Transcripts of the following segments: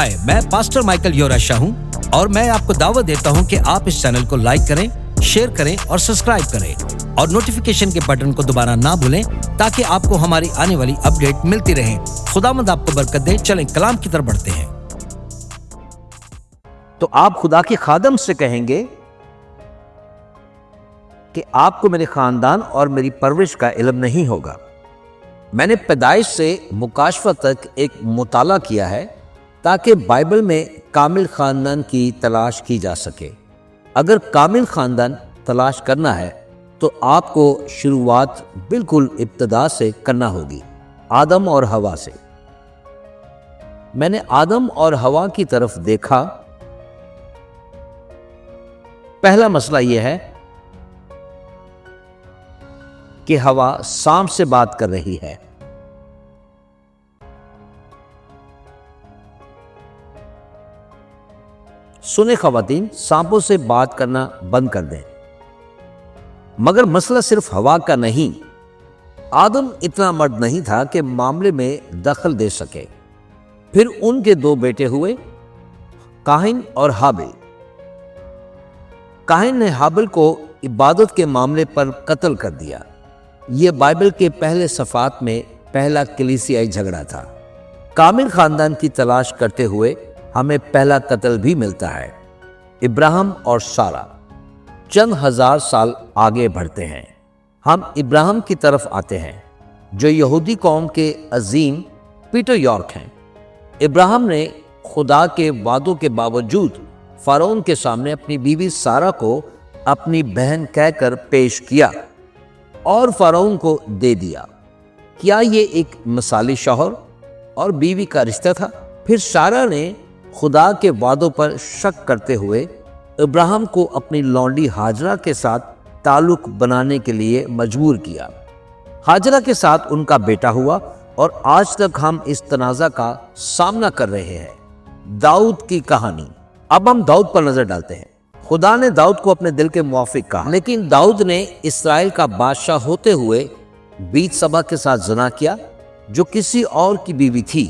हाय, मैं pastor Michael योराशा हूँ और मैं आपको दावत देता हूँ कि आप इस चैनल को लाइक करें, शेयर करें और सब्सक्राइब करें और नोटिफिकेशन के बटन को दोबारा ना भूलें ताकि आपको हमारी आने वाली अपडेट मिलती रहे। खुदावंद आपको बरकत दे। चलें कलाम की तरफ बढ़ते हैं। तो आप खुदा के खादम से कहेंगे कि आपको मेरे खानदान और मेरी परवरिश का इल्म नहीं होगा। मैंने पैदाइश से मुकाशफा तक एक मुताला किया है ताकि बाइबल में कामिल खानदान की तलाश की जा सके। अगर कामिल खानदान तलाश करना है तो आपको शुरुआत बिल्कुल इब्तदा से करना होगी, आदम और हवा से। मैंने आदम और हवा की तरफ देखा। पहला मसला यह है कि हवा सांप से बात कर रही है। सुने ख़वातीन, सांपों से बात करना बंद कर दें। मगर मसला सिर्फ हवा का नहीं। आदम इतना मर्द नहीं था कि मामले में दखल दे सके। फिर उनके दो बेटे हुए, काहिन और हाबिल। काहिन ने हाबिल को इबादत के मामले पर कत्ल कर दिया। यह बाइबल के पहले सफ़ात में पहला कलीसियाई झगड़ा था। कामिल खानदान की तलाश करते हुए हमें पहला कत्ल भी मिलता है। इब्राहिम और सारा। चंद हजार साल आगे बढ़ते हैं। हम इब्राहिम की तरफ आते हैं जो यहूदी कौम के अजीम पीटर यॉर्क हैं। इब्राहिम ने खुदा के वादों के बावजूद फ़ारौन के सामने अपनी बीवी सारा को अपनी बहन कहकर पेश किया और फ़ारौन को दे दिया। क्या ये एक मिसाली शौहर और बीवी का रिश्ता था? फिर सारा ने खुदा के वादों पर शक करते हुए इब्राहिम को अपनी लौंडी हाजरा के साथ ताल्लुक बनाने के लिए मजबूर किया। हाजरा के साथ उनका बेटा हुआ और आज तक हम इस तनाज़ा का सामना कर रहे हैं। दाऊद की कहानी। अब हम दाऊद पर नजर डालते हैं। खुदा ने दाऊद को अपने दिल के मुआफिक कहा, लेकिन दाऊद ने इस्राएल का बादशाह होते हुए बीतसबा के साथ ज़िना किया जो किसी और की बीवी थी।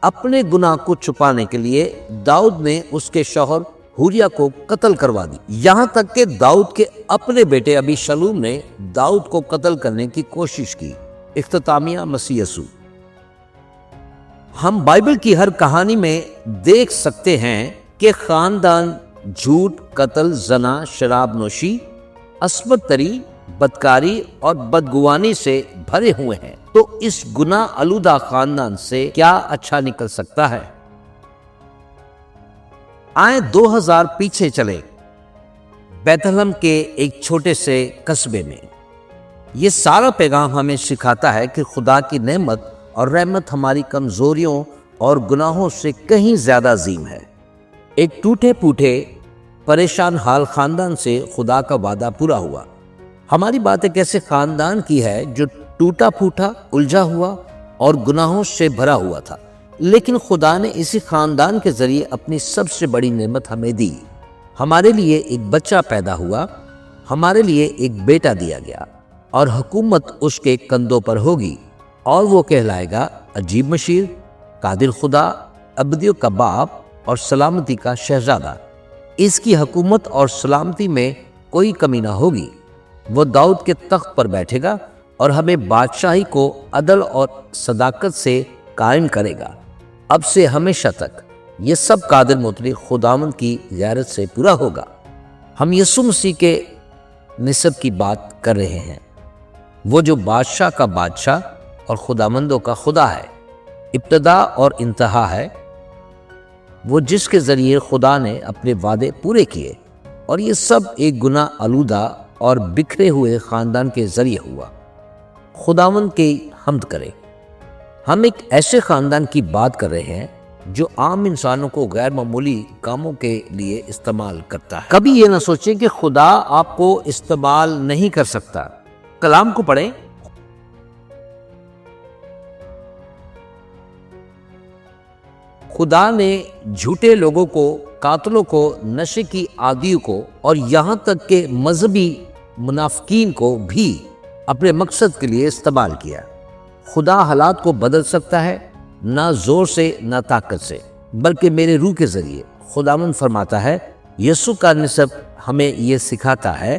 अपने गुनाह को छुपाने के लिए दाऊद ने उसके शौहर हुरिया को कत्ल करवा दी। यहां तक कि दाऊद के अपने बेटे अबीशलूम ने दाऊद को कत्ल करने की कोशिश की। इख्तितामिया मसीह यसू। हम बाइबल की हर कहानी में देख सकते हैं कि खानदान झूठ, कत्ल, जना, शराब नोशी, अस्मत तरी, बदकारी और बदगुवानी से भरे हुए हैं। तो इस गुनाह आलूदा खानदान से क्या अच्छा निकल सकता है? आए 2000 पीछे चले, बैतलहम के एक छोटे से कस्बे में। यह सारा पैगाम हमें सिखाता है कि खुदा की नेमत और रहमत हमारी कमजोरियों और गुनाहों से कहीं ज्यादा अजीम है। एक टूटे फूटे परेशान हाल खानदान से खुदा का वादा पूरा हुआ। हमारी बात एक ऐसे खानदान की है जो टूटा फूटा, उलझा हुआ और गुनाहों से भरा हुआ था, लेकिन खुदा ने इसी खानदान के जरिए अपनी सबसे बड़ी नेमत हमें दी। हमारे लिए एक बच्चा पैदा हुआ, हमारे लिए एक बेटा दिया गया और हुकूमत उसके कंधों पर होगी और वो कहलाएगा अजीब मशीर, कादिर खुदा, अब्दियों का बाप और सलामती का शहजादा। इसकी हुकूमत और सलामती में कोई कमी ना होगी। वो दाऊद के तख्त पर बैठेगा और हमें बादशाही को अदल और सदाकत से कायम करेगा, अब से हमेशा तक। ये सब कादिर मुतलक खुदावंद की गैरत से पूरा होगा। हम यीशु मसीह के निसब की बात कर रहे हैं, वो जो बादशाह का बादशाह और खुदावंदों का खुदा है, इब्तदा और इंतहा है। वो जिसके ज़रिए खुदा ने अपने वादे पूरे किए और ये सब एक गुनाह आलूदा और बिखरे हुए ख़ानदान के ज़रिए हुआ। खुदावंद की हम्द करें। हम एक ऐसे ख़ानदान की बात कर रहे हैं जो आम इंसानों को गैर मामूली कामों के लिए इस्तेमाल करता है। कभी ये ना सोचें कि खुदा आपको इस्तेमाल नहीं कर सकता। कलाम को पढ़ें। खुदा ने झूठे लोगों को, कातलों को, नशे की आदियों को और यहाँ तक के मजहबी मुनाफिकीन को भी अपने मकसद के लिए इस्तेमाल किया। खुदा हालात को बदल सकता है, ना जोर से ना ताकत से, बल्कि मेरे रूह के जरिए। खुदावंद फरमाता है, यीशु का निसब हमें ये सिखाता है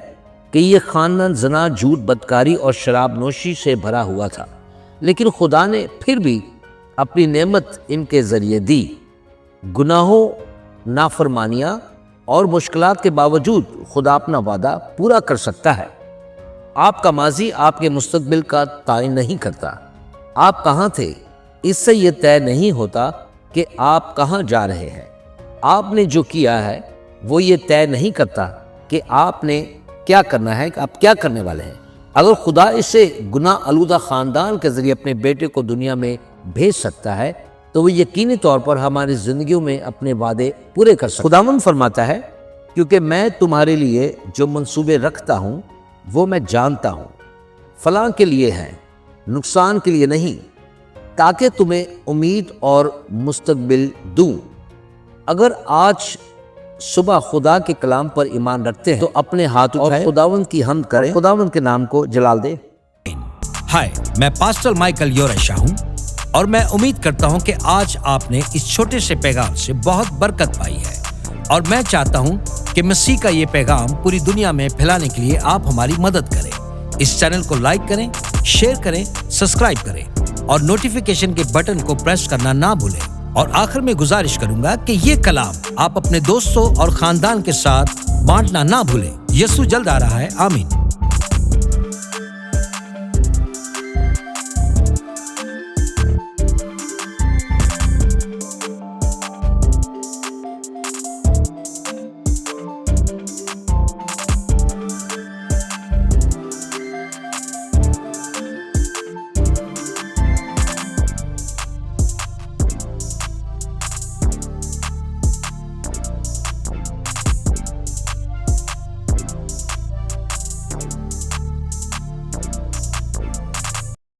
कि ये खानदान जना, झूठ, बदकारी और शराब नोशी से भरा हुआ था, लेकिन खुदा ने फिर भी अपनी नेमत इनके जरिए दी। गुनाहों, नाफरमानियाँ और मुश्किलात के बावजूद खुदा अपना वादा पूरा कर सकता है। आपका माजी आपके मुस्तकबिल का तय नहीं करता। आप कहाँ थे इससे ये तय नहीं होता कि आप कहाँ जा रहे हैं। आपने जो किया है वो ये तय नहीं करता कि आपने क्या करना है, कि आप क्या करने वाले हैं। अगर खुदा इसे गुनाह आलूदा खानदान के जरिए अपने बेटे को दुनिया में भेज सकता है तो वो यकीनी तौर पर हमारी जिंदगियों में अपने वादे पूरे कर सकता है। खुदावंद फरमाता है, क्योंकि मैं तुम्हारे लिए जो मंसूबे रखता हूँ वो मैं जानता हूँ, फलां के लिए है, नुकसान के लिए नहीं, ताकि तुम्हें उम्मीद और मुस्तकबिल दूं। अगर आज सुबह खुदा के कलाम पर ईमान रखते हैं तो अपने हाथ उठाएं, खुदावंद की हम्द करें, खुदावंद के नाम को जलाल दे। हाय, मैं पास्टर माइकल योरेशा हूँ और मैं उम्मीद करता हूँ कि आज आपने इस छोटे से पैगाम से बहुत बरकत पाई है, और मैं चाहता हूँ कि मसीह का ये पैगाम पूरी दुनिया में फैलाने के लिए आप हमारी मदद करें। इस चैनल को लाइक करें, शेयर करें, सब्सक्राइब करें और नोटिफिकेशन के बटन को प्रेस करना ना भूलें। और आखिर में गुजारिश करूंगा कि ये कलाम आप अपने दोस्तों और खानदान के साथ बांटना ना भूलें। यीशु जल्द आ रहा है। आमीन।